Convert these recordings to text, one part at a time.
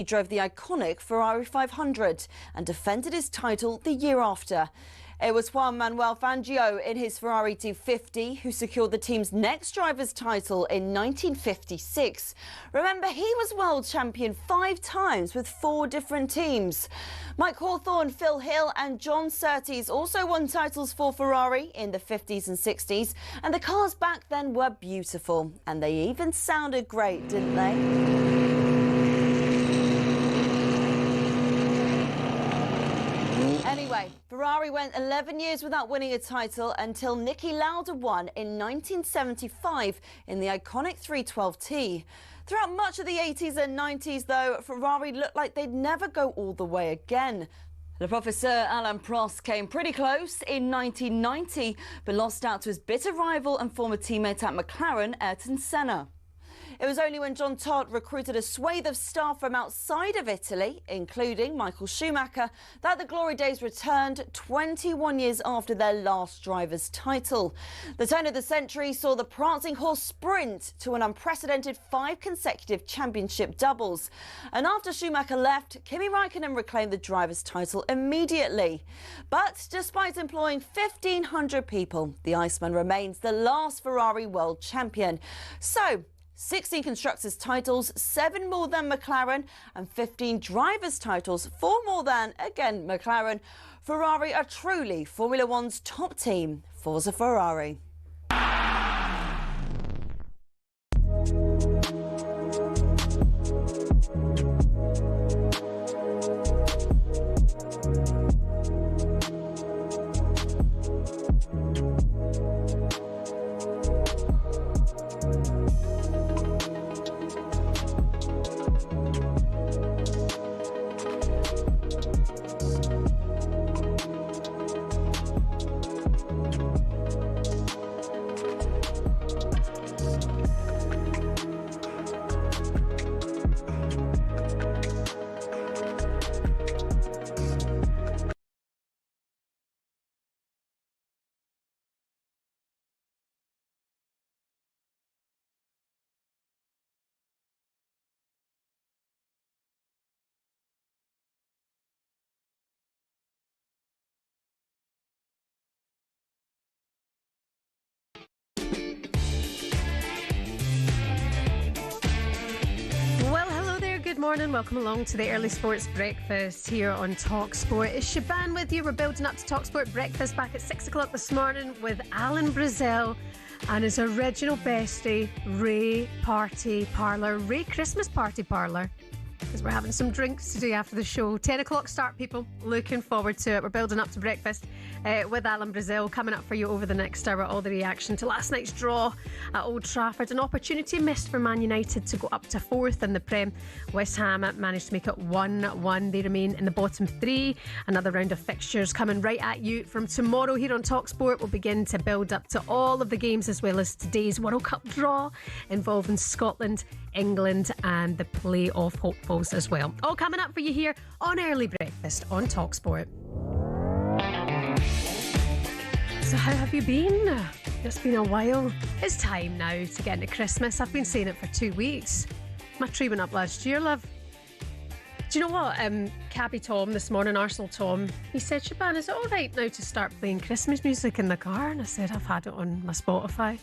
He drove the iconic Ferrari 500 and defended his title the year after. It was Juan Manuel Fangio in his Ferrari 250 who secured the team's next driver's title in 1956. Remember, he was world champion 5 times with 4 different teams. Mike Hawthorne, Phil Hill and John Surtees also won titles for Ferrari in the 50s and 60s. And the cars back then were beautiful. And they even sounded great, didn't they? Anyway, Ferrari went 11 years without winning a title until Niki Lauda won in 1975 in the iconic 312T. Throughout much of the 80s and 90s, though, Ferrari looked like they'd never go all the way again. Le Professeur Alain Prost came pretty close in 1990, but lost out to his bitter rival and former teammate at McLaren, Ayrton Senna. It was only when John Todt recruited a swathe of staff from outside of Italy, including Michael Schumacher, that the glory days returned 21 years after their last driver's title. The turn of the century saw the prancing horse sprint to an unprecedented 5 consecutive championship doubles. And after Schumacher left, Kimi Räikkönen reclaimed the driver's title immediately. But despite employing 1,500 people, the Iceman remains the last Ferrari world champion. So, 16 constructors' titles, 7 more than McLaren, and 15 drivers' titles, 4 more than, again, McLaren. Ferrari are truly Formula One's top team. Forza Ferrari. Good morning, welcome along to the Early Sports Breakfast here on talkSPORT. It's Shebahn with you. We're building up to talkSPORT Breakfast back at 6 o'clock this morning with Alan Brazil and his original bestie, Ray Christmas Party Parlour. Because we're having some drinks today after the show. 10 o'clock start, people. Looking forward to it. We're building up to breakfast with Alan Brazil. Coming up for you over the next hour. All the reaction to last night's draw at Old Trafford. An opportunity missed for Man United to go up to 4th in the Prem. West Ham managed to make it 1-1. They remain in the bottom 3. Another round of fixtures coming right at you from tomorrow here on talkSPORT. We'll begin to build up to all of the games as well as today's World Cup draw involving Scotland, England and the play-off hopefuls as well. All coming up for you here on Early Breakfast on talkSPORT. So how have you been? It's been a while. It's time now to get into Christmas. I've been saying it for 2 weeks. My tree went up last year, love. Do you know what? Cabby Tom this morning, Arsenal Tom, he said, Shebahn, is it all right now to start playing Christmas music in the car? And I said, I've had it on my Spotify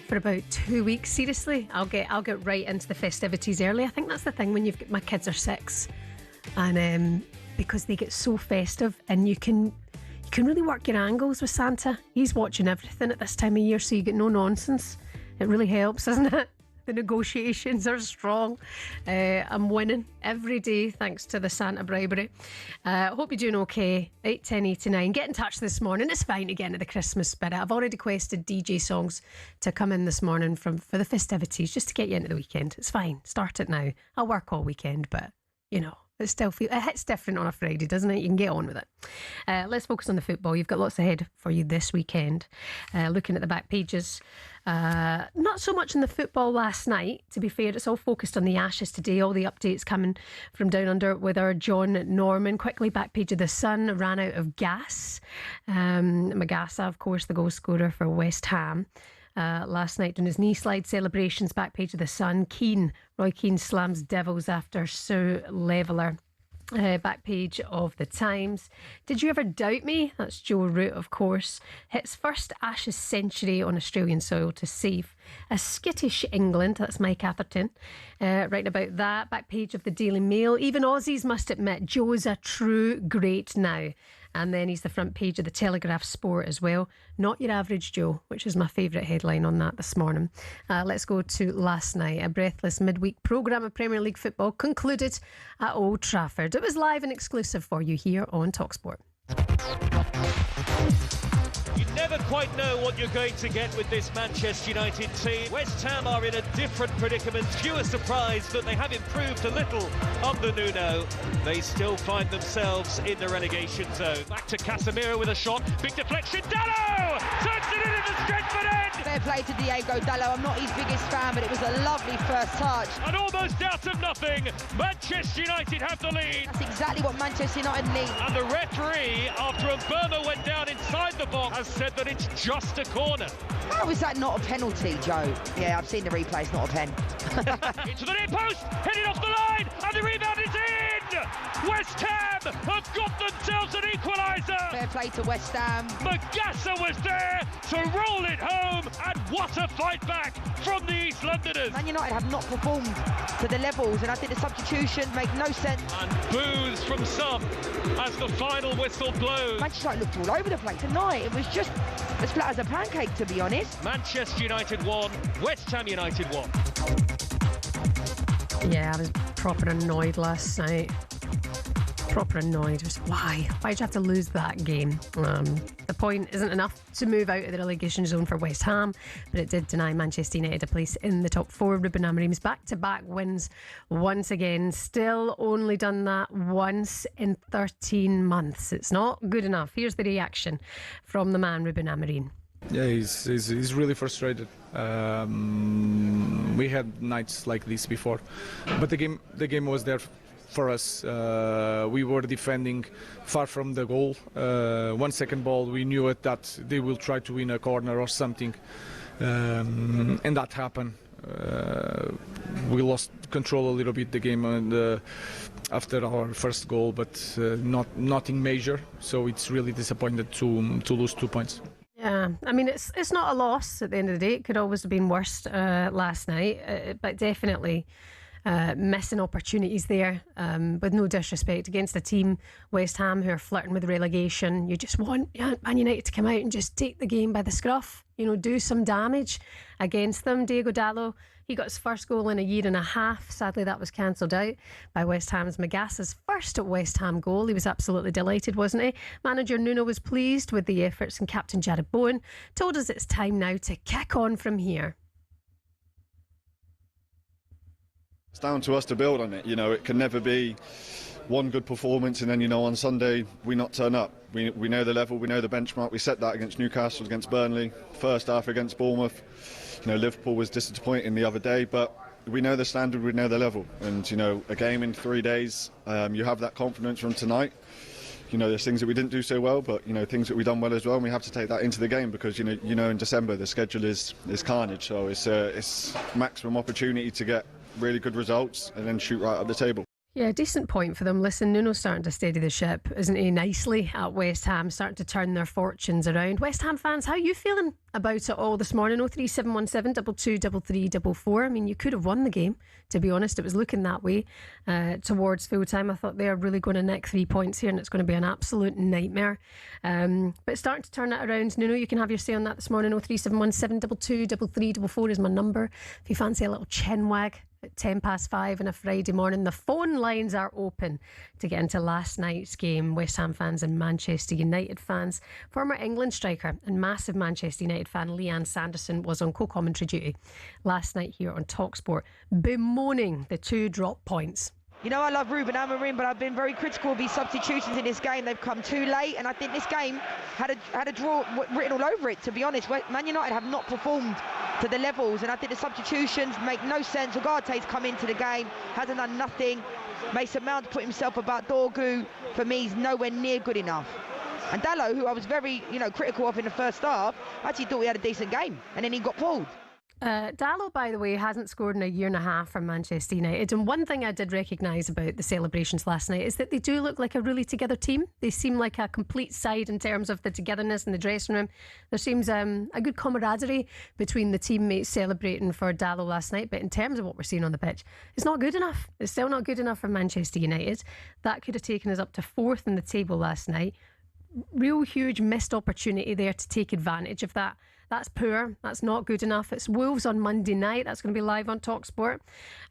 for about 2 weeks. Seriously, I'll get right into the festivities early. I think that's the thing when you've got, my kids are 6 and because they get so festive and you can really work your angles with Santa. He's watching everything at this time of year, so you get no nonsense. It really helps, doesn't it? The negotiations are strong. I'm winning every day thanks to the Santa bribery. Hope you're doing okay. 81089. Get in touch this morning. It's fine to get into the Christmas spirit. I've already requested DJ songs to come in this morning for the festivities, just to get you into the weekend. It's fine. Start it now. I'll work all weekend, but you know, it hits different on a Friday, doesn't it? You can get on with it. Let's focus on the football. You've got lots ahead for you this weekend. Looking at the back pages, not so much in the football last night, to be fair. It's all focused on the Ashes today. All the updates coming from down under with our John Norman. Quickly, back page of the Sun, ran out of gas. Magassa, of course, the goal scorer for West Ham. last night doing his knee slide celebrations. Back page of the Sun. Roy Keane slams Devils after Sue Leveller. Back page of the Times. Did you ever doubt me? That's Joe Root, of course. Hits first Ashes century on Australian soil to save a skittish England. That's Mike Atherton writing about that. Back page of the Daily Mail. Even Aussies must admit Joe's a true great now. And then he's the front page of the Telegraph Sport as well. Not your average Joe, which is my favourite headline on that this morning. Let's go to last night. A breathless midweek programme of Premier League football concluded at Old Trafford. It was live and exclusive for you here on talkSPORT. You never quite know what you're going to get with this Manchester United team. West Ham are in a different predicament. Few are surprised that they have improved a little under Nuno. They still find themselves in the relegation zone. Back to Casemiro with a shot. Big deflection. Dalot turns it into the Stretford end. Fair play to Diego Dalot. I'm not his biggest fan, but it was a lovely first touch. And almost out of nothing, Manchester United have the lead. That's exactly what Manchester United need. And the referee, after Mbeumo went down inside the box, has said that it's just a corner. How is that not a penalty, Joe? Yeah, I've seen the replay. It's not a pen. Into the near post, headed off the line, and the rebound is in! West Ham have got themselves an equaliser! Fair play to West Ham. Magassa was there to roll it home, and what a fight back from the East Londoners! Man United have not performed to the levels, and I think the substitutions make no sense. And boos from some as the final whistle blows. Manchester United looked all over the place tonight. It was just as flat as a pancake, to be honest. Manchester United won, West Ham United won. Yeah, I was proper annoyed last night. Proper annoyed. Just why? Why'd you have to lose that game? The point isn't enough to move out of the relegation zone for West Ham, but it did deny Manchester United a place in the top four. Ruben Amorim's back-to-back wins once again. Still only done that once in 13 months. It's not good enough. Here's the reaction from the man, Ruben Amorim. Yeah, he's really frustrated. We had nights like this before, but the game was there for us. We were defending far from the goal. 1 second ball, we knew it that they will try to win a corner or something, and that happened. We lost control a little bit the game and after our first goal, but nothing major. So it's really disappointed to lose 2 points. Yeah, I mean, it's not a loss at the end of the day. It could always have been worse last night, but definitely missing opportunities there, with no disrespect, against a team, West Ham, who are flirting with relegation. You just want Man United to come out and just take the game by the scruff, do some damage against them. Diego Dalot, he got his first goal in a year and a half. Sadly, that was cancelled out by West Ham's Magassa's first West Ham goal. He was absolutely delighted, wasn't he? Manager Nuno was pleased with the efforts, and captain Jared Bowen told us it's time now to kick on from here. It's down to us to build on it. It can never be one good performance and then, on Sunday we not turn up. We know the level, we know the benchmark. We set that against Newcastle, against Burnley, first half against Bournemouth. Liverpool was disappointing the other day, but we know the standard, we know the level. And, a game in 3 days, you have that confidence from tonight. There's things that we didn't do so well, but, things that we've done well as well, and we have to take that into the game because, in December the schedule is carnage. So it's maximum opportunity to get really good results and then shoot right up the table. Yeah, decent point for them. Listen, Nuno's starting to steady the ship, isn't he, nicely at West Ham, starting to turn their fortunes around. West Ham fans, how are you feeling about it all this morning? 03717 223344. I mean, you could have won the game, to be honest. It was looking that way towards full time. I thought they're really going to nick 3 points here and it's going to be an absolute nightmare. But starting to turn it around. Nuno, you can have your say on that this morning. 03717 223344 is my number. If you fancy a little chin wag at 5:10 on a Friday morning, the phone lines are open to get into last night's game. West Ham fans and Manchester United fans. Former England striker and massive Manchester United fan Leanne Sanderson was on co-commentary duty last night here on talkSPORT, bemoaning the 2 drop points. I love Ruben Amorim, but I've been very critical of his substitutions in this game. They've come too late, and I think this game had a draw written all over it, to be honest. Man United have not performed to the levels, and I think the substitutions make no sense. Ugarte's come into the game, hasn't done nothing. Mason Mount put himself about Dorgu. For me, he's nowhere near good enough. And Dalot, who I was very, critical of in the first half, I actually thought he had a decent game, and then he got pulled. Dalot, by the way, hasn't scored in a year and a half for Manchester United. And one thing I did recognise about the celebrations last night is that they do look like a really together team. They seem like a complete side in terms of the togetherness in the dressing room. There seems a good camaraderie between the teammates celebrating for Dalot last night. But in terms of what we're seeing on the pitch, it's not good enough. It's still not good enough for Manchester United. That could have taken us up to 4th in the table last night. Real huge missed opportunity there to take advantage of that. That's poor. That's not good enough. It's Wolves on Monday night. That's going to be live on talkSPORT.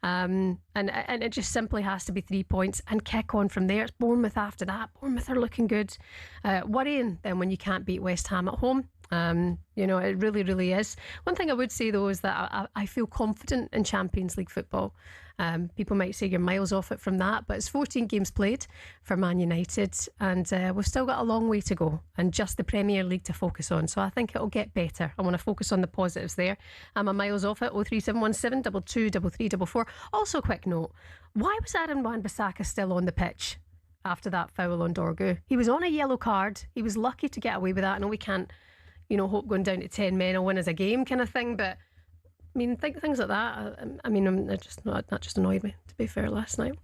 And it just simply has to be 3 points and kick on from there. It's Bournemouth after that. Bournemouth are looking good. Worrying then when you can't beat West Ham at home. It really, really is. One thing I would say, though, is that I feel confident in Champions League football. People might say you're miles off it from that, but it's 14 games played for Man United, and we've still got a long way to go and just the Premier League to focus on. So I think it'll get better. I want to focus on the positives there. I'm a miles off it. 03717 223344. Also, quick note, why was Aaron Wan-Bissaka still on the pitch after that foul on Dorgu? He was on a yellow card. He was lucky to get away with that. I know we can't hope going down to 10 men will win as a game kind of thing, but I mean, things like that. That just annoyed me, to be fair, last night.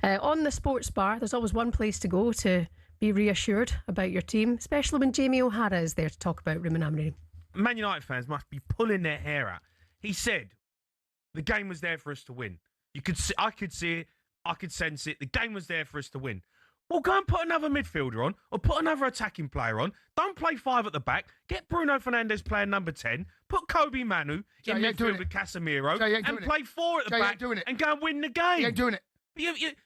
On the sports bar, there's always one place to go to be reassured about your team, especially when Jamie O'Hara is there to talk about Ruben Amorim. Man United fans must be pulling their hair out. He said the game was there for us to win. I could see it. I could sense it. The game was there for us to win. Well, go and put another midfielder on or put another attacking player on. Don't play 5 at the back. Get Bruno Fernandes playing number 10. Put Kobe Manu in midfield with Casemiro and play 4 at the back and go and win the game. He ain't doing it.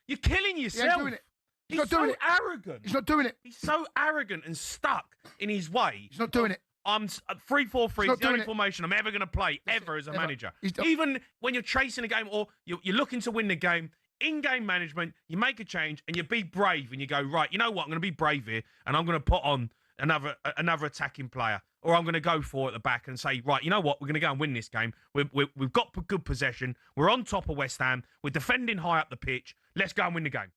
You're killing yourself. He ain't doing it. He's so arrogant. He's not doing it. He's so arrogant and stuck in his way. He's not doing it. I'm 3-4-3 is the only formation I'm ever going to play ever as a manager. Even when you're chasing a game or you're looking to win the game, in-game management, you make a change and you be brave and you go, right, you know what, I'm going to be brave here and I'm going to put on another attacking player, or I'm going to go for at the back and say, right, you know what, we're going to go and win this game. We've got good possession. We're on top of West Ham. We're defending high up the pitch. Let's go and win the game.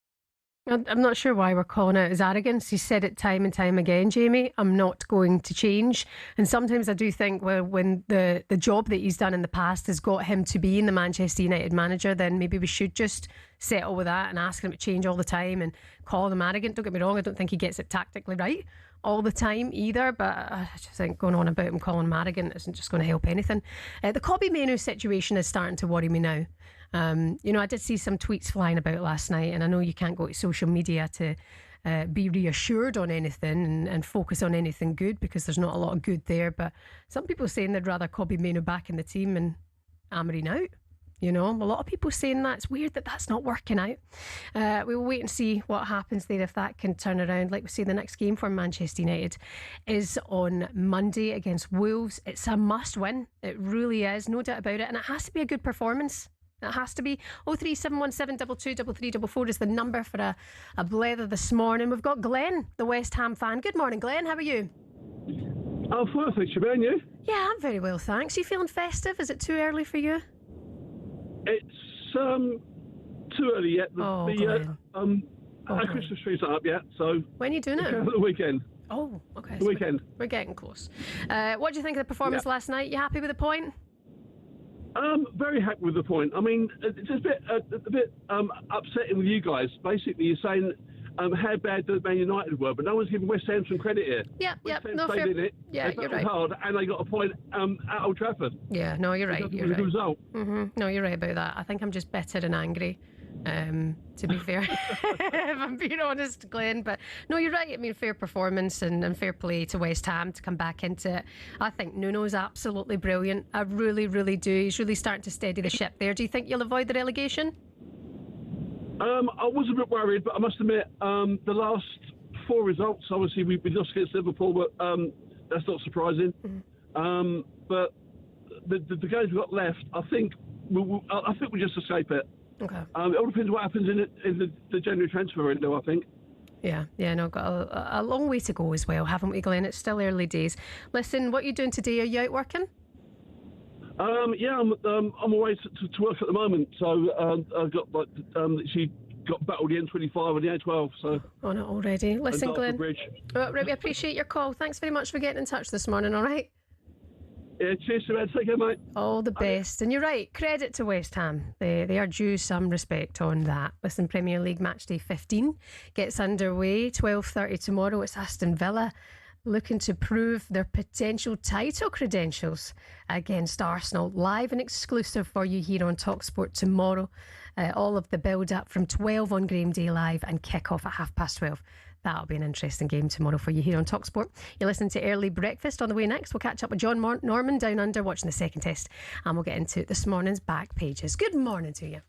I'm not sure why we're calling it as arrogance. He said it time and time again, Jamie. I'm not going to change. And sometimes I do think, well, when the job that he's done in the past has got him to being the Manchester United manager, then maybe we should just settle with that and ask him to change all the time and call him arrogant. Don't get me wrong, I don't think he gets it tactically right all the time either, but I just think going on about him calling him arrogant isn't just going to help anything. The Kobbie Mainoo situation is starting to worry me now. I did see some tweets flying about last night, and I know you can't go to social media to be reassured on anything and focus on anything good because there's not a lot of good there, but some people saying they'd rather Kobbie Mainoo back in the team and Amorim out. A lot of people saying that. It's weird that that's not working out. We will wait and see what happens there if that can turn around. Like we say, the next game for Manchester United is on Monday against Wolves. It's a must win. It really is, no doubt about it. And it has to be a good performance. It has to be. 03717 223344 is the number for a blether this morning. We've got Glenn, the West Ham fan. Good morning, Glenn. How are you? Oh, fine, thanks, Shebahn. You? Yeah, I'm very well, thanks. You feeling festive? Is it too early for you? It's too early yet. Our Christmas tree's not up yet, so... When are you doing it? The weekend. Oh, okay. The weekend. We're getting close. What do you think of the performance last night? You happy with the point? Very happy with the point. I mean, it's a bit upsetting with you guys. Basically, you're saying how bad the Man United were, but no one's giving West Ham some credit here. Yeah, no fair. In it. Yeah, they you're right. Hard, and they got a point at Old Trafford. Yeah, no, you're right. You're right. Result. No, you're right about that. I think I'm just bitter and angry. To be fair, if I'm being honest, Glenn, but no, you're right. I mean, fair performance and fair play to West Ham to come back into it. I think Nuno's absolutely brilliant. I really, really do. He's really starting to steady the ship there. Do you think you'll avoid the relegation? I was a bit worried, but I must admit, the last 4 results, obviously we lost against Liverpool, but that's not surprising. But the games we've got left, I think we'll just escape it. Okay. It all depends what happens in the January transfer window, I think. Yeah, no, got a long way to go as well, haven't we, Glenn? It's still early days. Listen, what are you doing today? Are you out working? Yeah, I'm away to work at the moment, so I've got got battled the M25 and the A12. So on it already. Listen, Glenn. Bridge. Right, we appreciate your call. Thanks very much for getting in touch this morning. All right. Yeah, cheers, man. Take care, mate. All the best. And you're right, credit to West Ham. They are due some respect on that. Listen, Premier League match day 15 gets underway, 12:30 tomorrow. It's Aston Villa looking to prove their potential title credentials against Arsenal. Live and exclusive for you here on talkSPORT tomorrow. All of the build-up from 12 on Game Day Live and kick-off at 12:30. That'll be an interesting game tomorrow for you here on talkSPORT. You're listening to Early Breakfast. On the way next, we'll catch up with John Norman down under watching the second test, and we'll get into this morning's back pages. Good morning to you.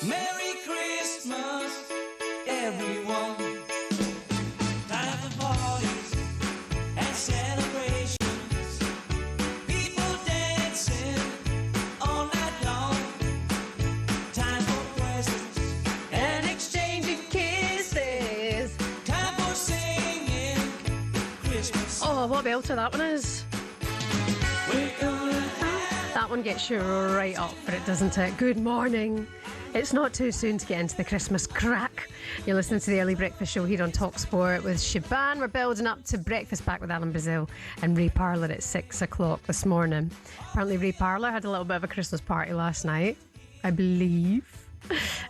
Merry Christmas, everyone. Time for parties and celebrations. People dancing all night long. Time for presents And exchanging kisses. Time for singing Christmas. Oh, what a belter that one is. We're gonna have That one gets you right up for it, doesn't it? Good morning. It's not too soon to get into the Christmas crack. You're listening to the Early Breakfast Show here on talkSPORT with Shebahn. We're building up to breakfast back with Alan Brazil and Ray Parlour at 6 o'clock this morning. Apparently Ray Parlour had a little bit of a Christmas party last night, I believe.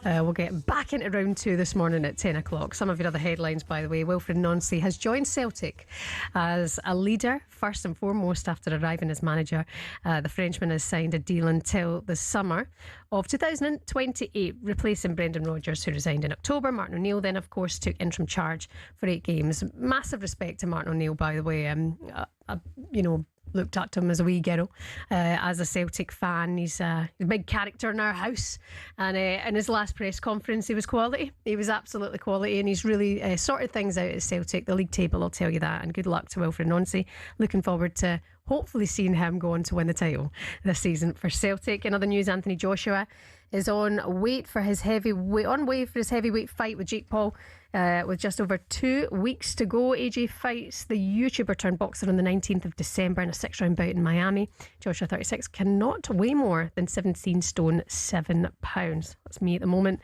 We'll get back into round 2 this morning at 10 o'clock. Some of your other headlines, by the way. Wilfred Nancy has joined Celtic as a leader, first and foremost, after arriving as manager. The Frenchman has signed a deal until the summer of 2028, replacing Brendan Rodgers, who resigned in October. Martin O'Neill then, of course, took interim charge for 8 games. Massive respect to Martin O'Neill, by the way. Looked up to him as a wee girl, as a Celtic fan. He's a big character in our house, and in his last press conference he was quality. He was absolutely quality, and he's really sorted things out at Celtic. The league table, I'll tell you that, and good luck to Wilfred Nancy. Looking forward to hopefully seeing him go on to win the title this season for Celtic. In other news, Anthony Joshua is on wait for his heavyweight fight with Jake Paul. With just over 2 weeks to go, AJ fights the YouTuber turned boxer on the 19th of December in a 6-round bout in Miami. Joshua, 36, cannot weigh more than 17 stone 7 pounds. That's me at the moment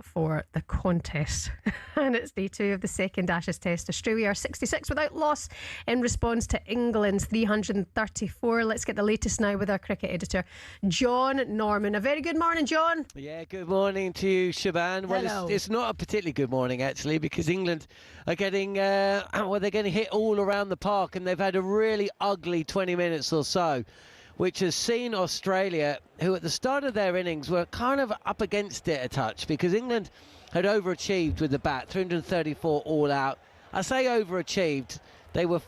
for the contest. And it's day 2 of the second Ashes Test. Australia are 66 without loss in response to England's 334. Let's get the latest now with our cricket editor, John Norman. A very good morning, John. Yeah, good morning to you, Shebahn. Well, it's not a particularly good morning, actually, because England are getting they're getting hit all around the park, and they've had a really ugly 20 minutes or so, which has seen Australia, who at the start of their innings were kind of up against it a touch, because England had overachieved with the bat, 334 all out. I say overachieved. They were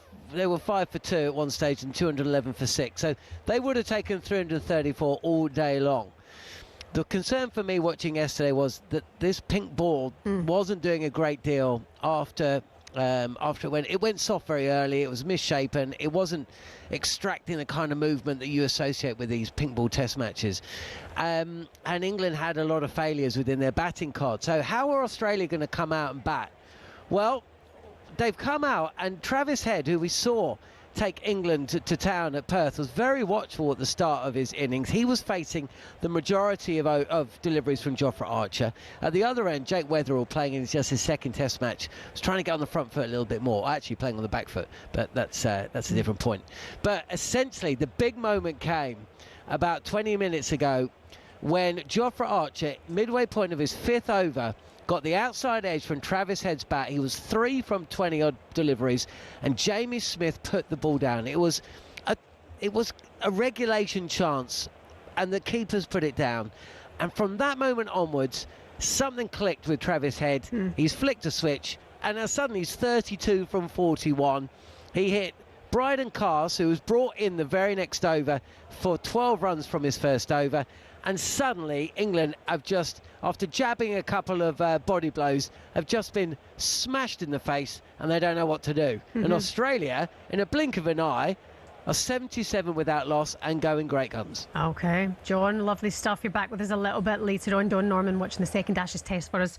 5 for 2 at one stage and 211 for 6, so they would have taken 334 all day long. The concern for me watching yesterday was that this pink ball wasn't doing a great deal after it went soft very early. It was misshapen. It wasn't extracting the kind of movement that you associate with these pink ball test matches. And England had a lot of failures within their batting card. So how are Australia going to come out and bat? Well, they've come out, and Travis Head, who we saw take England to town at Perth, was very watchful at the start of his innings. He was facing the majority of deliveries from Jofra Archer. At the other end, Jake Weatherall, playing in just his second test match, was trying to get on the front foot a little bit more, actually playing on the back foot, but that's a different point. But essentially, the big moment came about 20 minutes ago when Jofra Archer, midway point of his 5th over, got the outside edge from Travis Head's bat. He was 3 from 20-odd deliveries, and Jamie Smith put the ball down. It was a regulation chance, and the keepers put it down. And from that moment onwards, something clicked with Travis Head. He's flicked a switch, and now suddenly he's 32 from 41. He hit Bryden Cars, who was brought in the very next over for 12 runs from his first over. And suddenly England have just, after jabbing a couple of body blows, have just been smashed in the face, and they don't know what to do. And Australia, in a blink of an eye, are 77 without loss and going great guns. OK, John, lovely stuff. You're back with us a little bit later on. Don Norman watching the second Ashes Test for us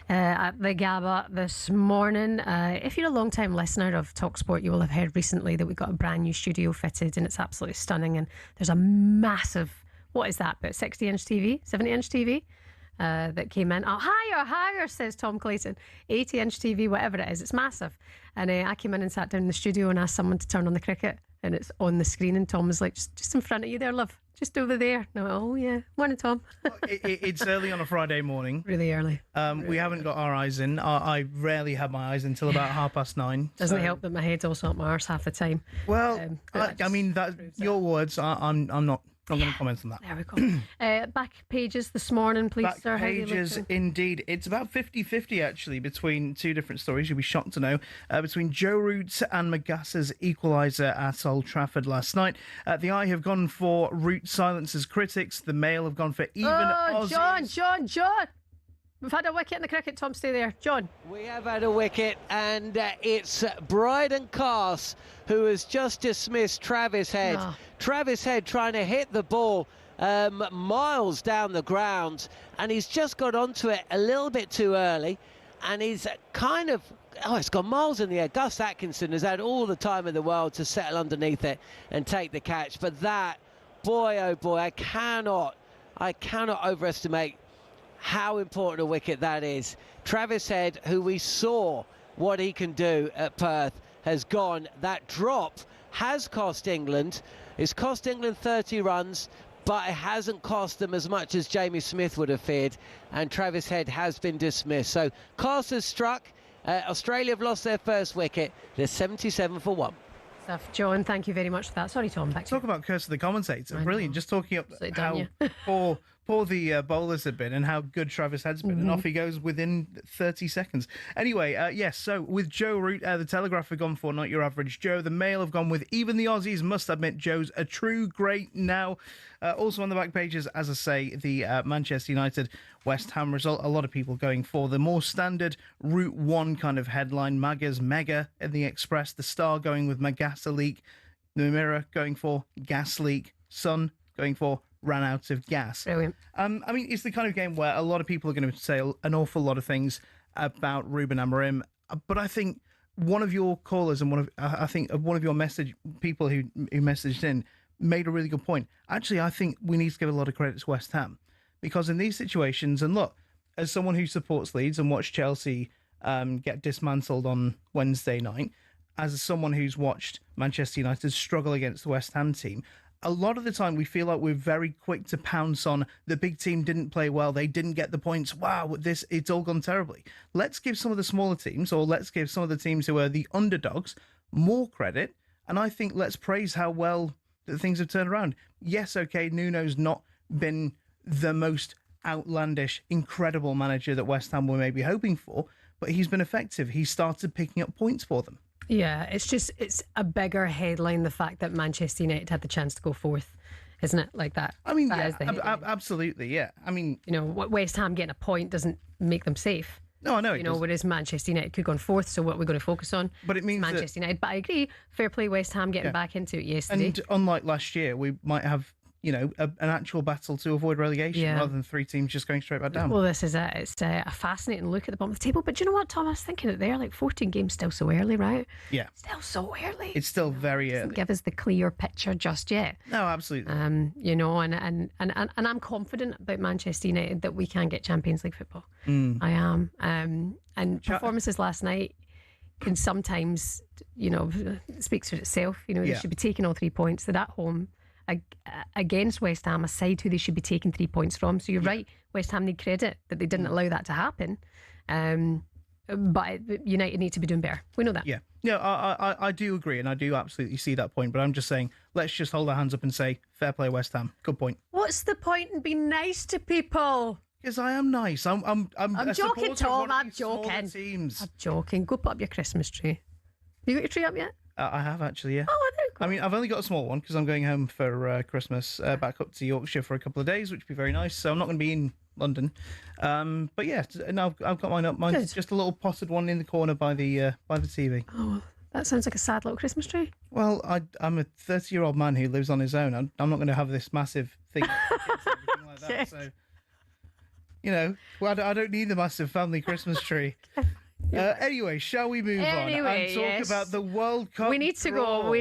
at the Gabba this morning. If you're a long-time listener of talkSPORT, you will have heard recently that we've got a brand new studio fitted, and it's absolutely stunning. And there's a massive, what is that, about 60-inch TV, 70-inch TV that came in. Oh, higher, says Tom Clayton. 80-inch TV, whatever it is, it's massive. And I came in and sat down in the studio and asked someone to turn on the cricket, and it's on the screen, and Tom was like, just in front of you there, love, just over there. And I went, oh yeah, morning, Tom. It's early on a Friday morning. Really early. We haven't got our eyes in. I rarely have my eyes until about 9:30. Doesn't it help that my head's also up my arse half the time? Well, I mean, your words. I'm not going to comment on that. There we go. Back pages this morning, please, Back sir. pages, indeed. It's about 50-50, actually, between two different stories. You'll be shocked to know. Between Joe Root and Magassa's equaliser at Old Trafford last night. The Eye have gone for Root silences critics. The Mail have gone for even Aussies. John! We've had a wicket in the cricket. Tom, stay there. John. We have had a wicket, and it's Bryden Cars who has just dismissed Travis Head. Oh. Travis Head trying to hit the ball miles down the ground, and he's just got onto it a little bit too early, and he's kind of, it's gone miles in the air. Gus Atkinson has had all the time in the world to settle underneath it and take the catch, but that, boy, oh boy, I cannot overestimate how important a wicket that is. Travis Head, who we saw what he can do at Perth, has gone. That drop has cost England. It's cost England 30 runs, but it hasn't cost them as much as Jamie Smith would have feared, and Travis Head has been dismissed. So Castle's struck. Australia have lost their first wicket. They're 77 for 1. Stuff. John, thank you very much for that. Sorry, Tom, back to you. Talk about curse of the commentator. Brilliant. Just talking up Absolutely how done, yeah. poor the bowlers have been and how good Travis Head's been. And off he goes within 30 seconds. Anyway, yes, so with Joe Root, the Telegraph have gone for Not Your Average Joe. The Mail have gone with Even the Aussies Must Admit Joe's a true great now. Also on the back pages, as I say, the Manchester United West Ham result. A lot of people going for the more standard Route 1 kind of headline. Maga's Mega in the Express. The Star going with Magasa leak. The Mirror going for gas leak. Sun going for ran out of gas. Brilliant. I mean, it's the kind of game where a lot of people are going to say an awful lot of things about Ruben Amorim, but I think one of your callers and one of your message people who messaged in made a really good point. Actually, I think we need to give a lot of credit to West Ham, because in these situations, and look, as someone who supports Leeds and watched Chelsea get dismantled on Wednesday night, as someone who's watched Manchester United struggle against the West Ham team, a lot of the time we feel like we're very quick to pounce on the big team didn't play well, they didn't get the points, wow, it's all gone terribly. Let's give some of the smaller teams, or let's give some of the teams who are the underdogs more credit, and I think let's praise how well that things have turned around. Yes, okay, Nuno's not been the most outlandish, incredible manager that West Ham were maybe hoping for, but he's been effective. He started picking up points for them. Yeah, it's a bigger headline, the fact that Manchester United had the chance to go fourth, isn't it? Like that. I mean, that yeah, absolutely, yeah. I mean, you know, West Ham getting a point doesn't make them safe. No, I know. You know, whereas Manchester United could go on fourth, so what we're going to focus on? But it means Manchester United. But I agree, fair play West Ham getting back into it yesterday. And unlike last year, we might have, you know, an actual battle to avoid relegation rather than three teams just going straight back down. Well, this is it's a fascinating look at the bottom of the table. But do you know what, Tom? I was thinking it there, like 14 games still so early, right? Yeah. Still so early. It's still very early. Doesn't give us the clear picture just yet. No, absolutely. You know, and I'm confident about Manchester United that we can get Champions League football. I am. And performances last night can sometimes, you know, speaks for itself. You know, they should be taking all 3 points. They're at home against West Ham, a side who they should be taking 3 points from. So you're right, West Ham need credit that they didn't allow that to happen. But United need to be doing better. We know that. Yeah. Yeah, I do agree, and I do absolutely see that point. But I'm just saying, let's just hold our hands up and say, fair play, West Ham. Good point. What's the point in being nice to people? Because I am nice. I'm joking, Tom. I'm joking. Teams. I'm joking. Go put up your Christmas tree. Have you got your tree up yet? I have actually, yeah. Oh, there you go. I mean, I've only got a small one because I'm going home for Christmas, back up to Yorkshire for a couple of days, which would be very nice. So I'm not going to be in London. But yeah, no, I've got mine up. Mine's just a little potted one in the corner by the TV. Oh, that sounds like a sad little Christmas tree. Well, I'm a 30-year-old man who lives on his own. I'm not going to have this massive thing like that. So, you know, well, I don't need the massive family Christmas tree. Anyway, shall we move on and talk about the World Cup? We need to go.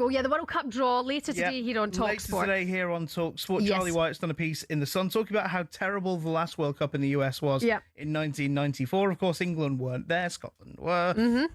Yeah, the World Cup draw later today here on talkSPORT. Later today here on talkSPORT. Yes. Charlie White's done a piece in The Sun talking about how terrible the last World Cup in the US was in 1994. Of course, England weren't there, Scotland were.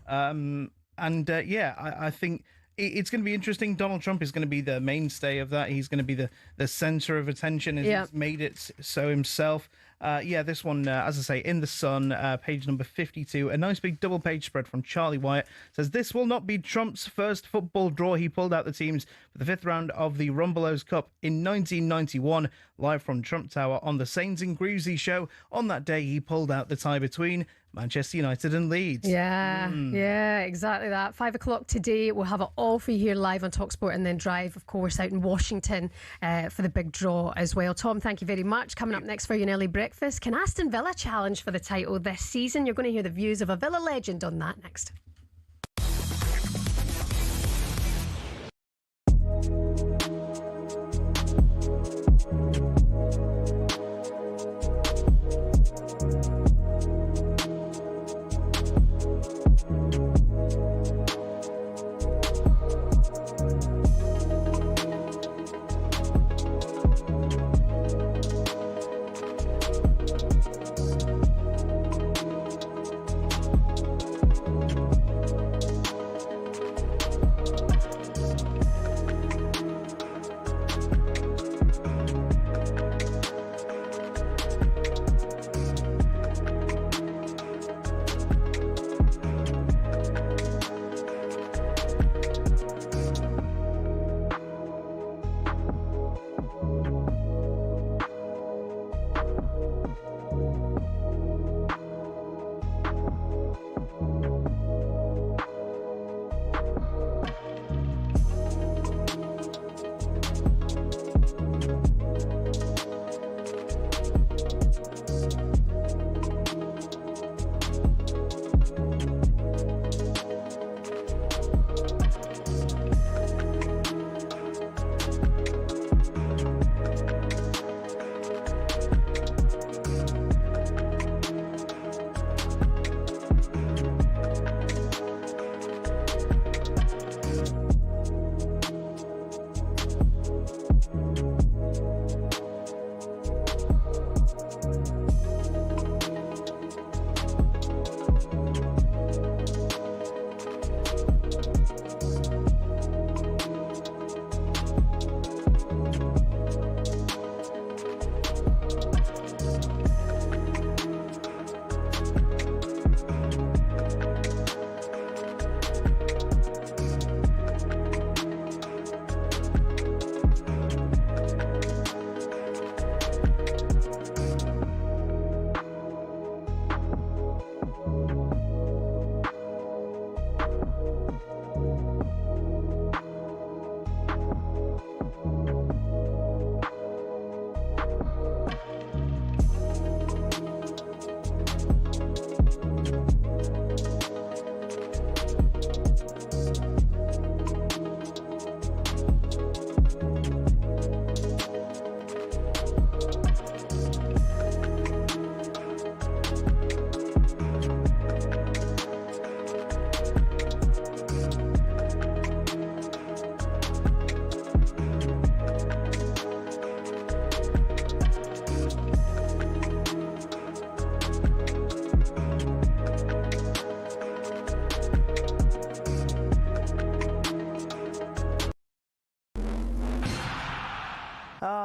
I think it's going to be interesting. Donald Trump is going to be the mainstay of that. He's going to be the centre of attention as he's made it so himself. This one, as I say, in The Sun, page number 52, a nice big double page spread from Charlie Wyatt says this will not be Trump's first football draw. He pulled out the teams for the fifth round of the Rumbelows Cup in 1991, live from Trump Tower on the Sains and Gruzy show. On that day, he pulled out the tie between Manchester United and Leeds. Yeah, exactly that. 5 o'clock today. We'll have it all for you here live on talkSPORT, and then drive, of course, out in Washington for the big draw as well. Tom, thank you very much. Coming up next for you, an early breakfast. Can Aston Villa challenge for the title this season? You're going to hear the views of a Villa legend on that next.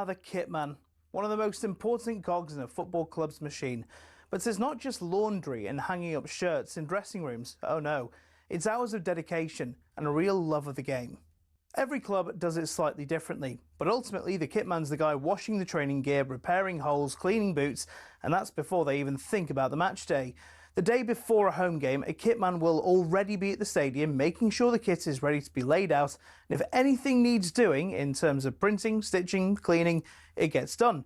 the Kitman, one of the most important cogs in a football club's machine. But it's not just laundry and hanging up shirts in dressing rooms. Oh no, it's hours of dedication and a real love of the game. Every club does it slightly differently, but ultimately the Kitman's the guy washing the training gear, repairing holes, cleaning boots, and that's before they even think about the match day. The day before a home game, a Kitman will already be at the stadium making sure the kit is ready to be laid out, and if anything needs doing in terms of printing, stitching, cleaning, it gets done.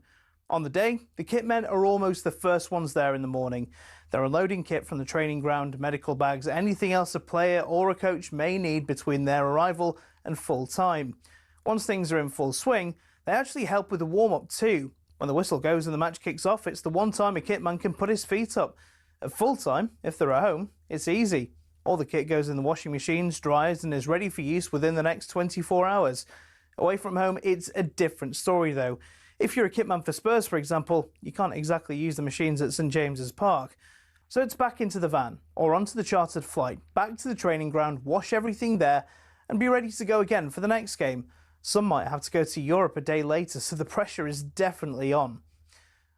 On the day, the Kitmen are almost the first ones there in the morning. They're unloading kit from the training ground, medical bags, anything else a player or a coach may need between their arrival and full time. Once things are in full swing, they actually help with the warm-up too. When the whistle goes and the match kicks off, it's the one time a Kitman can put his feet up. At full time, if they're at home, it's easy. All the kit goes in the washing machines, dries and is ready for use within the next 24 hours. Away from home, it's a different story though. If you're a Kitman for Spurs, for example, you can't exactly use the machines at St James's Park. So it's back into the van, or onto the chartered flight, back to the training ground, wash everything there, and be ready to go again for the next game. Some might have to go to Europe a day later, so the pressure is definitely on.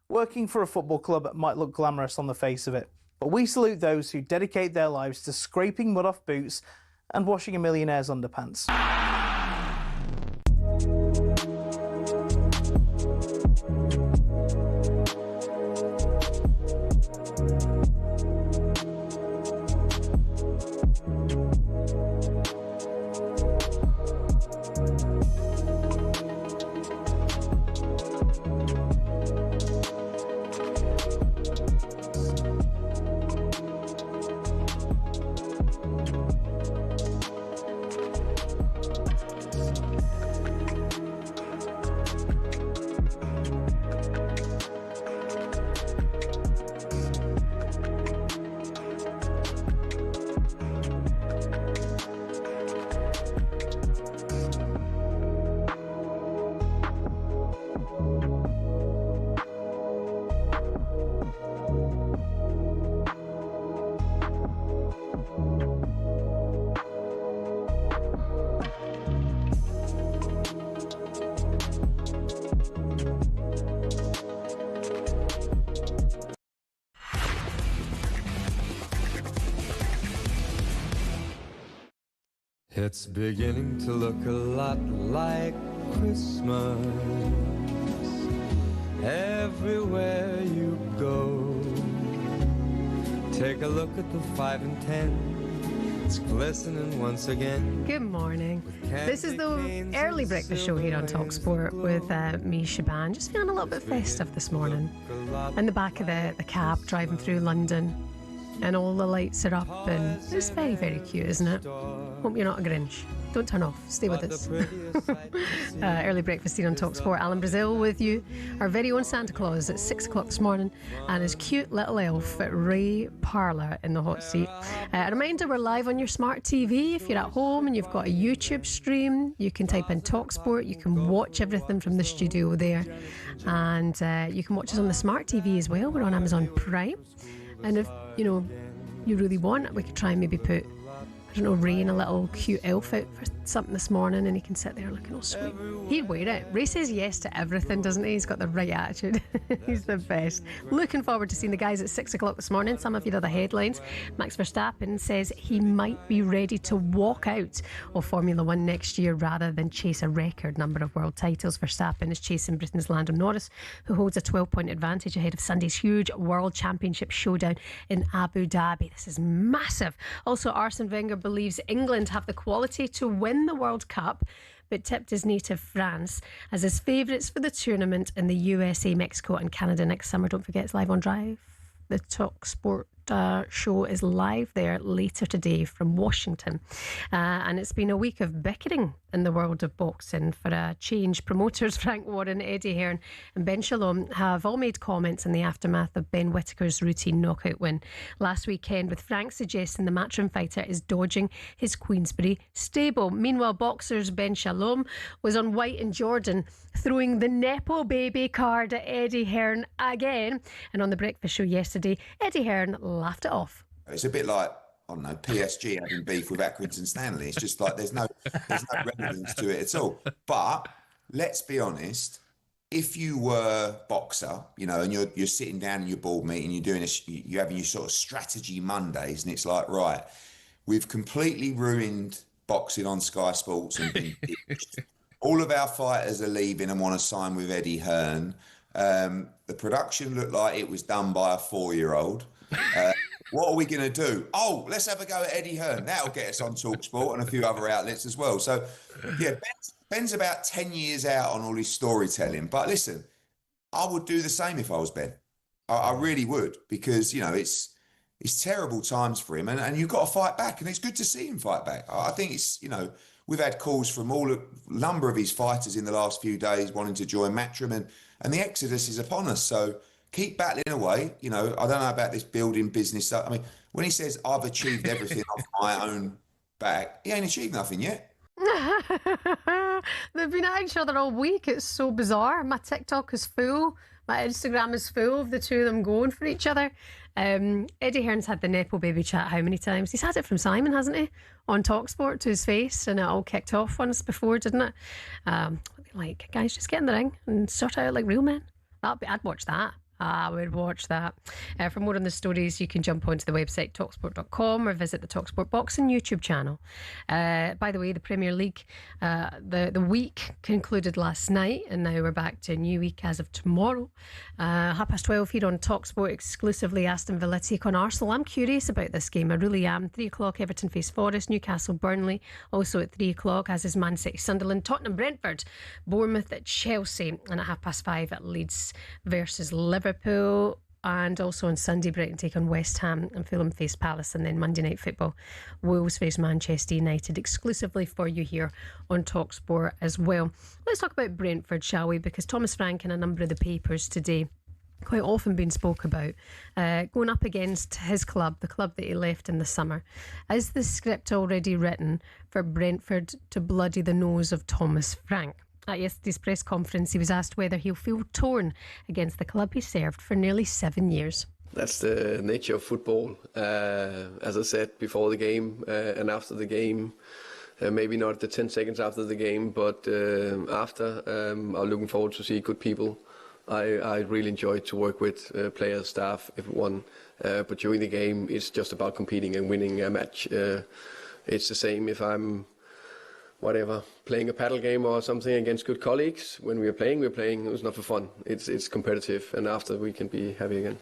Working for a football club might look glamorous on the face of it, but we salute those who dedicate their lives to scraping mud off boots and washing a millionaire's underpants. It's beginning to look a lot like Christmas everywhere you go. Take a look at the 5 and 10. It's glistening once again. Good morning. This is the early breakfast show here on talkSPORT with me, Shebahn. Just feeling a little bit festive this morning. In the back of the cab driving through London, and all the lights are up, and it's very, very cute, isn't it? Hope you're not a Grinch. Don't turn off. Stay with us. Early breakfast here on talkSPORT. Alan Brazil with you. Our very own Santa Claus at 6 o'clock this morning, and his cute little elf Ray Parlour in the hot seat. A reminder, we're live on your smart TV. If you're at home and you've got a YouTube stream, you can type in talkSPORT. You can watch everything from the studio there, and you can watch us on the smart TV as well. We're on Amazon Prime. And if, you really want, we could try and maybe put, I don't know, Ray in a little cute outfit for something this morning, and he can sit there looking all sweet. He'd wear it. Ray says yes to everything, doesn't he? He's got the right attitude. He's the best. Looking forward to seeing the guys at 6 o'clock this morning. Some of you know the headlines. Max Verstappen says he might be ready to walk out of Formula One next year rather than chase a record number of world titles. Verstappen is chasing Britain's Lando Norris, who holds a 12-point advantage ahead of Sunday's huge World Championship showdown in Abu Dhabi. This is massive. Also, Arsene Wenger believes England have the quality to win the World Cup, but tipped his native France as his favourites for the tournament in the USA, Mexico and Canada next summer. Don't forget, it's live on Drive. The talkSPORT show is live there later today from Washington. And it's been a week of bickering in the world of boxing. For a change, promoters Frank Warren, Eddie Hearn and Ben Shalom have all made comments in the aftermath of Ben Whittaker's routine knockout win last weekend, with Frank suggesting the matchroom fighter is dodging his Queensberry stable. Meanwhile, boxers Ben Shalom was on White and Jordan throwing the Nepo baby card at Eddie Hearn again. And on the breakfast show yesterday, Eddie Hearn laughed it off. It's a bit like, I don't know, PSG having beef with Accrington Stanley. It's just like there's no relevance to it at all. But let's be honest, if you were boxer, you know, and you're sitting down in your board meeting, you're doing you're having your sort of strategy Mondays, and it's like, right, we've completely ruined boxing on Sky Sports and been ditched. All of our fighters are leaving and want to sign with Eddie Hearn. The production looked like it was done by a 4-year-old. What are we going to do? Oh, let's have a go at Eddie Hearn. That'll get us on talkSPORT and a few other outlets as well. So, yeah, Ben's about 10 years out on all his storytelling. But listen, I would do the same if I was Ben. I really would, because, you know, it's terrible times for him, and you've got to fight back, and it's good to see him fight back. I think it's, you know, we've had calls from a number of his fighters in the last few days wanting to join Matchroom, and the exodus is upon us. So keep battling away. You know, I don't know about this building business stuff. I mean, when he says, I've achieved everything off my own back, he ain't achieved nothing yet. They've been at each other all week. It's so bizarre. My TikTok is full. My Instagram is full of the two of them going for each other. Eddie Hearn's had the Nepo baby chat how many times? He's had it from Simon, hasn't he? On talkSPORT to his face, and it all kicked off once before, didn't it? Like, guys, just get in the ring and sort out like real men. I'd watch that. I would watch that. For more on the stories, you can jump onto the website talksport.com or visit the talkSPORT Boxing YouTube channel. By the way, the Premier League, the week concluded last night, and now we're back to a new week as of tomorrow. 12:30 here on talkSPORT, exclusively Aston Villa take on Arsenal. I'm curious about this game, I really am. 3 o'clock, Everton face Forest, Newcastle Burnley, also at 3 o'clock, as is Man City Sunderland, Tottenham Brentford, Bournemouth at Chelsea, and at 5:30 at Leeds versus Liverpool. And also on Sunday, Brighton take on West Ham and Fulham face Palace, and then Monday Night Football, Wolves face Manchester United, exclusively for you here on talkSPORT as well. Let's talk about Brentford, shall we? Because Thomas Frank in a number of the papers today quite often been spoke about, going up against his club, the club that he left in the summer. Is the script already written for Brentford to bloody the nose of Thomas Frank? At yesterday's press conference, he was asked whether he'll feel torn against the club he served for nearly 7 years. That's the nature of football. As I said, before the game and after the game, maybe not the 10 seconds after the game, but after, I'm looking forward to see good people. I really enjoy to work with players, staff, everyone. But during the game, it's just about competing and winning a match. It's the same if I'm playing a paddle game or something against good colleagues. When we're playing. It was not for fun. It's competitive, and after we can be happy again.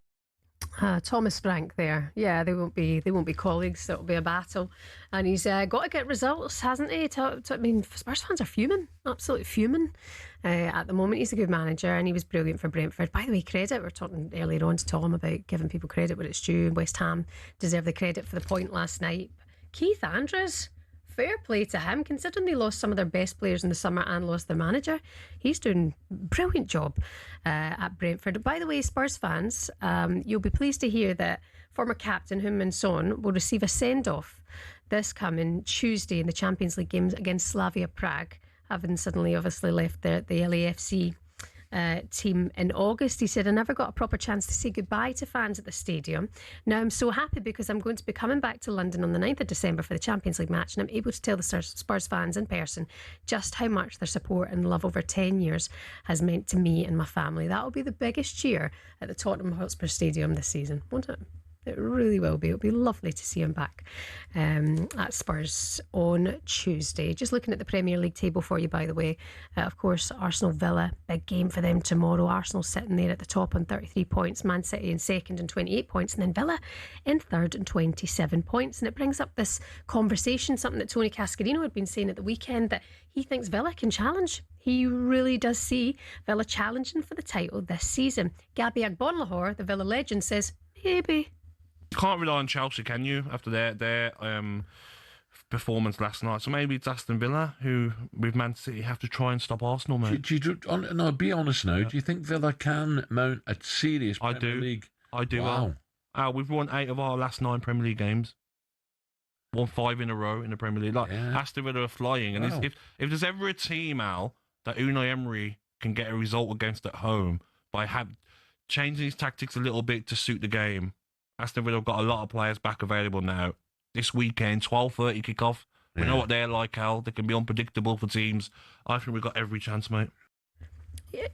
Thomas Frank there. Yeah, they won't be colleagues. It'll be a battle. And he's got to get results, hasn't he? I mean, Spurs fans are fuming, absolutely fuming at the moment. He's a good manager and he was brilliant for Brentford. By the way, credit, we were talking earlier on to Tom about giving people credit where it's due. West Ham deserve the credit for the point last night. Keith Andrews, fair play to him, considering they lost some of their best players in the summer and lost their manager. He's doing a brilliant job at Brentford. By the way, Spurs fans, you'll be pleased to hear that former captain Heung-min Son will receive a send-off this coming Tuesday in the Champions League games against Slavia Prague, having suddenly obviously left the LAFC team in August. He said, I never got a proper chance to say goodbye to fans at the stadium. Now I'm so happy because I'm going to be coming back to London on the 9th of December for the Champions League match, and I'm able to tell the Spurs fans in person just how much their support and love over 10 years has meant to me and my family. That will be the biggest cheer at the Tottenham Hotspur Stadium this season, won't it? It really will be. It'll be lovely to see him back at Spurs on Tuesday. Just looking at the Premier League table for you, by the way. Of course, Arsenal Villa, big game for them tomorrow. Arsenal sitting there at the top on 33 points. Man City in second on 28 points. And then Villa in third on 27 points. And it brings up this conversation, something that Tony Cascarino had been saying at the weekend, that he thinks Villa can challenge. He really does see Villa challenging for the title this season. Gabby Agbonlahor, the Villa legend, says, maybe. You can't rely on Chelsea, can you, after their performance last night? So maybe it's Aston Villa who, with Man City, have to try and stop Arsenal, mate. No, be honest now. Do you think Villa can mount a serious Premier League? I do. Wow. We've won 8 of our last 9 Premier League games. Won 5 in a row in the Premier League. Aston Villa are flying. And if there's ever a team, Al, that Unai Emery can get a result against at home by changing his tactics a little bit to suit the game, Aston Villa have got a lot of players back available now. This weekend, 12:30 kickoff. We know what they're like, Al. They can be unpredictable for teams. I think we've got every chance, mate.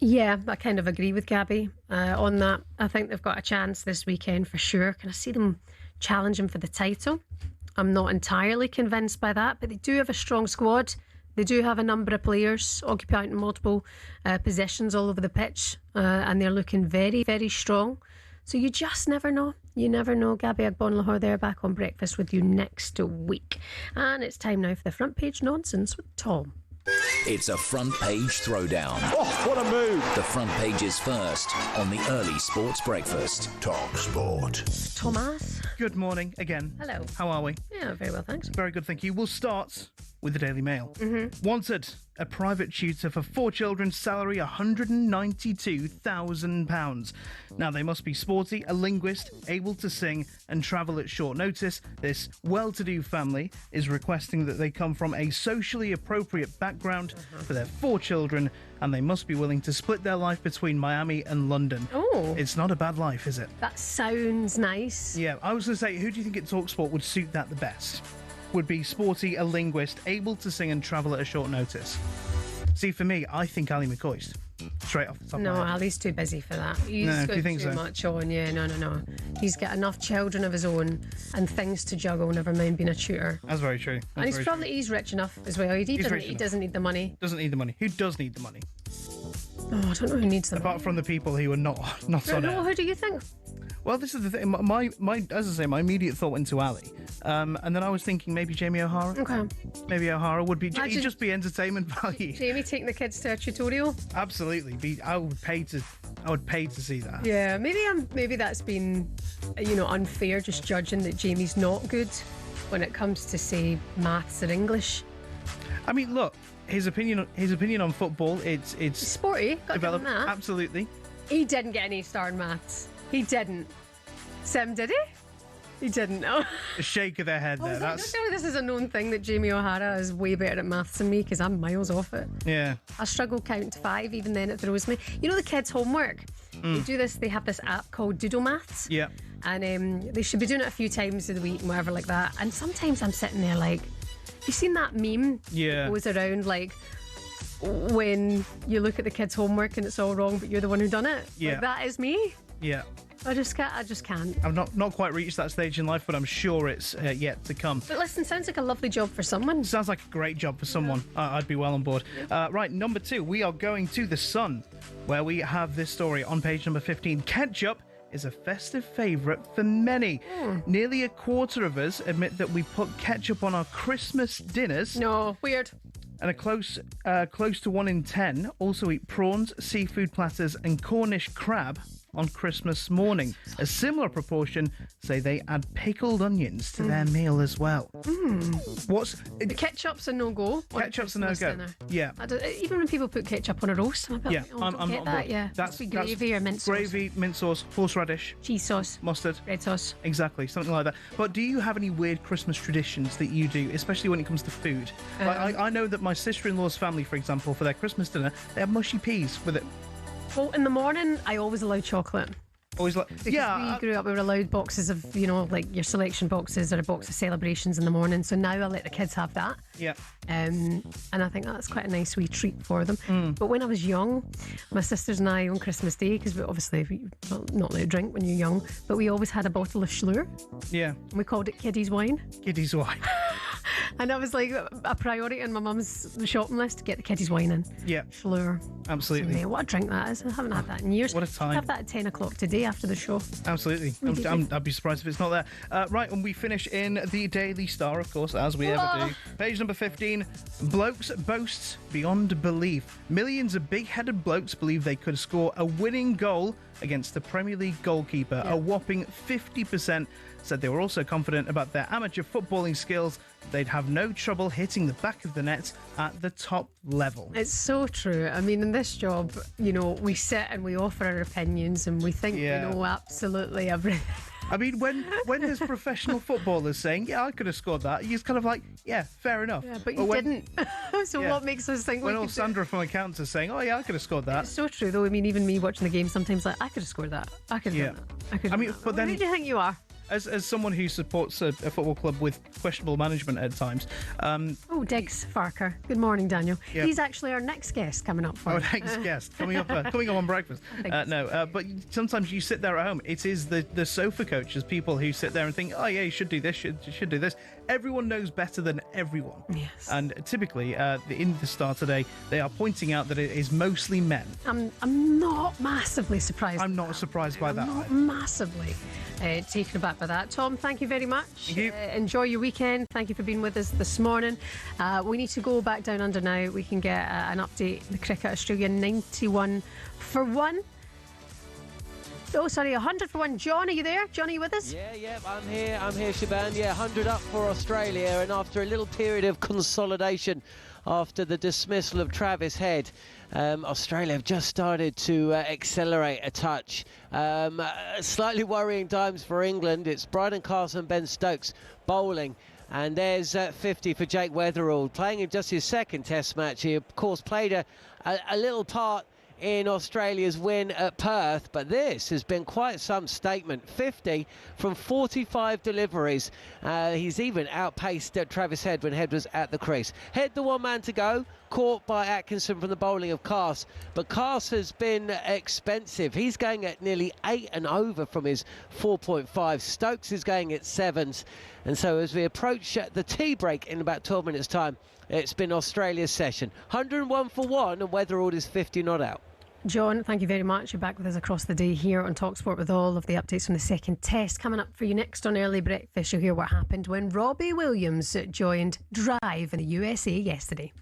Yeah, I kind of agree with Gabby on that. I think they've got a chance this weekend for sure. Can I see them challenging for the title? I'm not entirely convinced by that, but they do have a strong squad. They do have a number of players occupying multiple positions all over the pitch, and they're looking very, very strong. So you just never know. You never know. Gabby Agbonlahor there, back on breakfast with you next week. And it's time now for the front page nonsense with Tom. It's a front page throwdown. Oh, what a move! The front page is first on the early sports breakfast. talkSPORT. Thomas. Good morning again. Hello. How are we? Yeah, very well, thanks. Very good, thank you. We'll start with the Daily Mail. Wanted, a private tutor for 4 children, salary £192,000. Now, they must be sporty, a linguist, able to sing and travel at short notice. This well-to-do family is requesting that they come from a socially appropriate background for their 4 children, and they must be willing to split their life between Miami and London. Oh. It's not a bad life, is it? That sounds nice. Yeah, I was going to say, who do you think at talkSPORT would suit that the best? Would be sporty, a linguist, able to sing and travel at a short notice. See, for me, I think Ali McCoist. Straight off the top No, of my head. Ali's too busy for that. He's No, do got you think too so? much on. Yeah, no. He's got enough children of his own and things to juggle, never mind being a tutor. That's very true. And he's rich enough as well. He doesn't need the money. Doesn't need the money. Who does need the money? Oh, I don't know who needs them. Apart from the people who are not on it. Who do you think? Well, this is the thing. My as I say, my immediate thought went to Ali, and then I was thinking maybe Jamie O'Hara. Okay. Maybe O'Hara would be. Imagine- He'd just be entertainment value. Jamie taking the kids to a tutorial. Absolutely. I would pay to see that. Yeah, maybe that's been, unfair. Just judging that Jamie's not good when it comes to say maths or English. I mean, look, his opinion on football. It's sporty. Got to give him that. Absolutely. He didn't get an A-star in maths. He didn't. Sim, did he? He didn't. No. A shake of their head there. I That's don't know if this is a known thing that Jamie O'Hara is way better at maths than me because I'm miles off it. yeah. I struggle counting to 5, even then it throws me. You know the kids' homework? They have this app called Doodle Maths. Yeah. And they should be doing it a few times of the week and whatever like that. And sometimes I'm sitting there like, you seen that meme? Yeah. That goes around like when you look at the kids' homework and it's all wrong, but you're the one who done it. Yeah. Like, that is me. Yeah. I just can't. I've not quite reached that stage in life, but I'm sure it's yet to come. But listen, sounds like a lovely job for someone. Sounds like a great job for someone. I'd be well on board. Right, number 2, we are going to The Sun, where we have this story on page number 15. Ketchup is a festive favourite for many. Nearly a quarter of us admit that we put ketchup on our Christmas dinners. No, weird. And a close to 1 in 10 also eat prawns, seafood platters and Cornish crab on Christmas morning. A similar proportion say they add pickled onions to their meal as well. The ketchup's a no-go. Ketchup's a no-go. Dinner. Yeah. Even when people put ketchup on a roast, I'm a bit Yeah, like, oh, I'm don't not get on that. board. Yeah, That's gravy or mint sauce. Gravy, mint sauce, horseradish, cheese sauce, mustard, red sauce. Exactly, something like that. But do you have any weird Christmas traditions that you do, especially when it comes to food? I know that my sister-in-law's family, for example, for their Christmas dinner, they have mushy peas with it. Well, in the morning, I always allow chocolate. Always like, Because we grew up, we were allowed boxes of, like your selection boxes or a box of celebrations in the morning. So now I let the kids have that. Yeah. And I think that's quite a nice wee treat for them. But when I was young, my sisters and I on Christmas Day, because we not allowed to drink when you're young, but we always had a bottle of Schlur. Yeah. And we called it Kiddies Wine. Kiddies Wine. And that was like a priority on my mum's shopping list to get the kiddies wine in. Yeah. Schlur. Absolutely. What a drink that is. I haven't had that in years. What a time. I'll have that at 10 o'clock today after the show. Absolutely. I'd be surprised if it's not there. Right, and we finish in the Daily Star, of course, as we ever do. Page number 15. Blokes boasts beyond belief. Millions of big-headed blokes believe they could score a winning goal against the Premier League goalkeeper. A whopping 50% said they were also confident about their amateur footballing skills. They'd have no trouble hitting the back of the net at the top level. It's so true. I mean, in this job, we sit and we offer our opinions and we think we know absolutely everything. I mean, when there's professional footballers saying, yeah, I could have scored that, you're kind of like, yeah, fair enough. Yeah, but you didn't. So what makes us think when we old Sandra from accounts is saying, oh, yeah, I could have scored that. It's so true, though. I mean, even me watching the game sometimes, like, I could have scored that. I could have done that. I could have done that. Who do you think you are? as someone who supports a football club with questionable management at times. Diggs Farker. Good morning, Daniel. Yeah. He's actually our next guest coming up for Our you. next guest coming up on breakfast. But sometimes you sit there at home. It is the sofa coaches, people who sit there and think, oh yeah, you should do this, should do this. Everyone knows better than everyone. Yes. And typically, in the Star today, they are pointing out that it is mostly men. I'm not massively surprised. I'm not surprised by that. Not massively taken aback by that. Tom, thank you very much. Thank you. Enjoy your weekend. Thank you for being with us this morning. We need to go back down under now. We can get an update. The cricket, Australia 91 for 1. Oh, sorry, 100 for 1. John, are you there? John, are you with us? Yeah, I'm here, Shebahn. 100 up for Australia, and after a little period of consolidation after the dismissal of Travis Head, Australia have just started to accelerate a touch. Slightly worrying times for England. It's Bryden Carson, Ben Stokes bowling. And there's 50 for Jake Weatherall, playing in just his second Test match. He, of course, played a little part in Australia's win at Perth, but this has been quite some statement. 50 from 45 deliveries. He's even outpaced Travis Head when Head was at the crease. Head the one man to go, caught by Atkinson from the bowling of Carse, but Carse has been expensive. He's going at nearly 8 and over from his 4.5. Stokes is going at 7s, and so as we approach the tea break in about 12 minutes time, it's been Australia's session. 101 for 1, and Weatherall is 50 not out. John, thank you very much. You're back with us across the day here on talkSPORT with all of the updates from the second Test. Coming up for you next on Early Breakfast, you'll hear what happened when Robbie Williams joined Drive in the USA yesterday.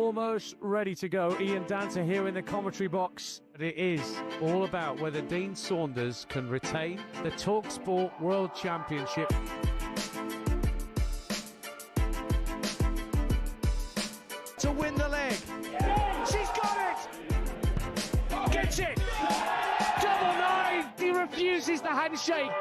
almost ready to go. Ian Dancer here in the commentary box. But it is all about whether Dean Saunders can retain the talkSPORT World Championship. To win the leg. She's got it! Gets it! Double nine! He refuses the handshake.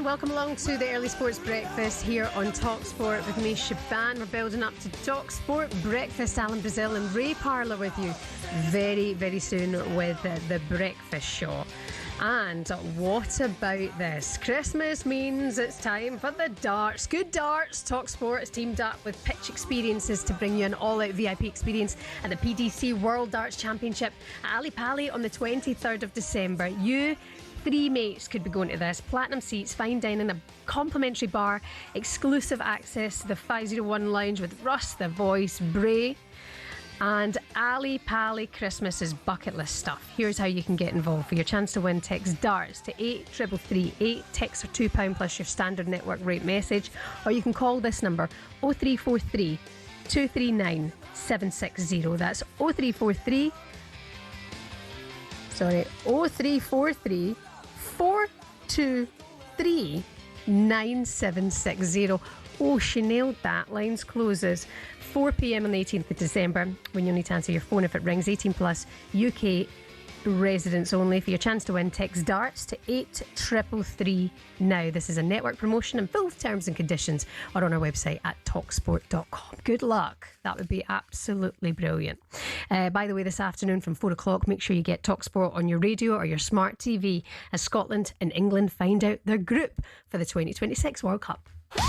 Welcome along to the Early Sports Breakfast here on talkSPORT with me, Shebahn. We're building up to talkSPORT Breakfast. Alan Brazil and Ray Parlour with you very, very soon with the Breakfast Show. And what about this? Christmas means it's time for the darts. Good darts. talkSPORT has teamed up with Pitch Experiences to bring you an all-out VIP experience at the PDC World Darts Championship at Ali Pali on the 23rd of December. You 3 mates could be going to this. Platinum seats, fine dining, a complimentary bar, exclusive access to the 501 lounge with Russ, The Voice, Bray, and Ali Pali Christmas bucket list stuff. Here's how you can get involved. For your chance to win, text DARTS to 83338. Text for £2 plus your standard network rate message, or you can call this number 0343 239 760. That's 0343 423 9760. Oh, she nailed that. Lines closes 4 p.m. on the 18th of December, when you'll need to answer your phone if it rings. 18 plus, UK residents only. For your chance to win, text DARTS to 8333 now. This is a network promotion, and full terms and conditions are on our website at talksport.com. Good luck. That would be absolutely brilliant. By the way, this afternoon from 4 o'clock, make sure you get talkSPORT on your radio or your smart TV as Scotland and England find out their group for the 2026 World Cup. A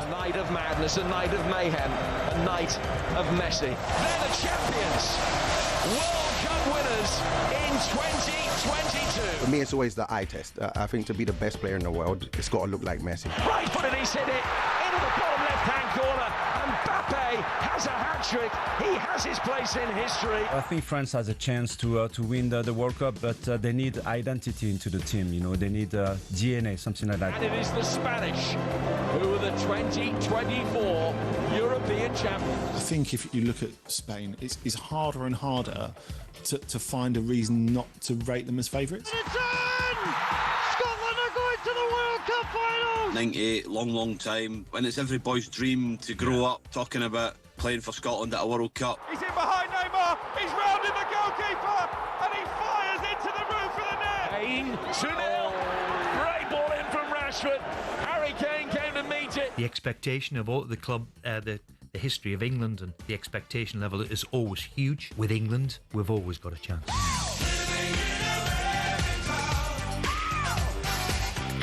night of madness, a night of mayhem, a night of Messi. They're the champions, World Cup winners in 2022. For me, it's always the eye test. I think to be the best player in the world, it's got to look like Messi. Right footed, he's hit it into the bottom left-hand corner. Mbappe has a hat-trick. He has his place in history. I think France has a chance to win the World Cup, but they need identity into the team. You know, they need DNA, something like that. And it is the Spanish who are the 2024 European champions. I think if you look at Spain, it's harder and harder to find a reason not to rate them as favourites. It's in! Scotland are going to the World Cup finals! 98, long time. When it's every boy's dream to grow up talking about playing for Scotland at a World Cup. He's in behind Neymar, he's rounded the goalkeeper, and he fires into the roof of the net! Kane, 2-0. Great ball in from Rashford. Harry Kane came to meet it. The expectation of all the club, the history of England, and the expectation level is always huge. With England, we've always got a chance.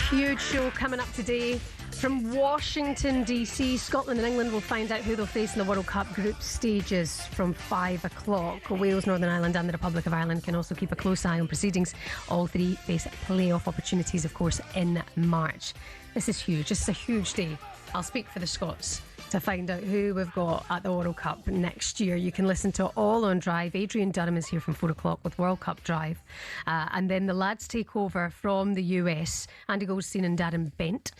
Huge show coming up today from Washington DC. Scotland and England will find out who they'll face in the World Cup group stages from 5 o'clock. Wales, Northern Ireland and the Republic of Ireland can also keep a close eye on proceedings. All three face playoff opportunities, of course, in March. This is huge. This is a huge day I'll speak for the Scots to find out who we've got at the World Cup next year. You can listen to all on Drive. Adrian Durham is here from 4 o'clock with World Cup Drive. And then the lads take over from the US, Andy Goldstein and Darren Bent.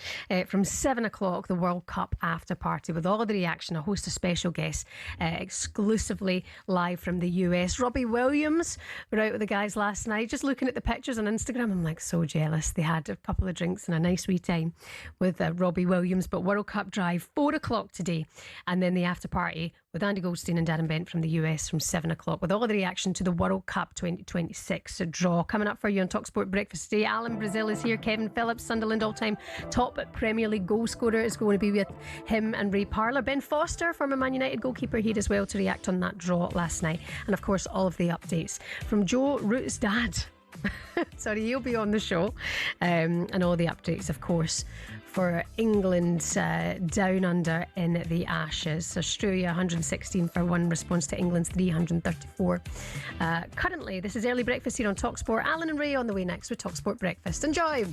From 7 o'clock, the World Cup after party with all the reaction, a host of special guests, exclusively live from the US. Robbie Williams were out with the guys last night. Just looking at the pictures on Instagram, I'm like so jealous. They had a couple of drinks and a nice wee time with Robbie Williams. But World Cup Drive, 4 o'clock today, and then the after party with Andy Goldstein and Darren Bent from the US from 7 o'clock with all the reaction to the World Cup 2026 draw. Coming up for you on talkSPORT Breakfast today, Alan Brazil is here. Kevin Phillips, Sunderland all-time top Premier League goal scorer, is going to be with him and Ray Parlour. Ben Foster, former Man United goalkeeper, here as well to react on that draw last night. And of course all of the updates from Joe Root's dad. Sorry, he'll be on the show. And all the updates, of course, for England down under in the Ashes. Australia 116 for 1 response to England's 334. Currently, this is Early Breakfast here on talkSPORT. Alan and Ray on the way next with talkSPORT Breakfast. Enjoy!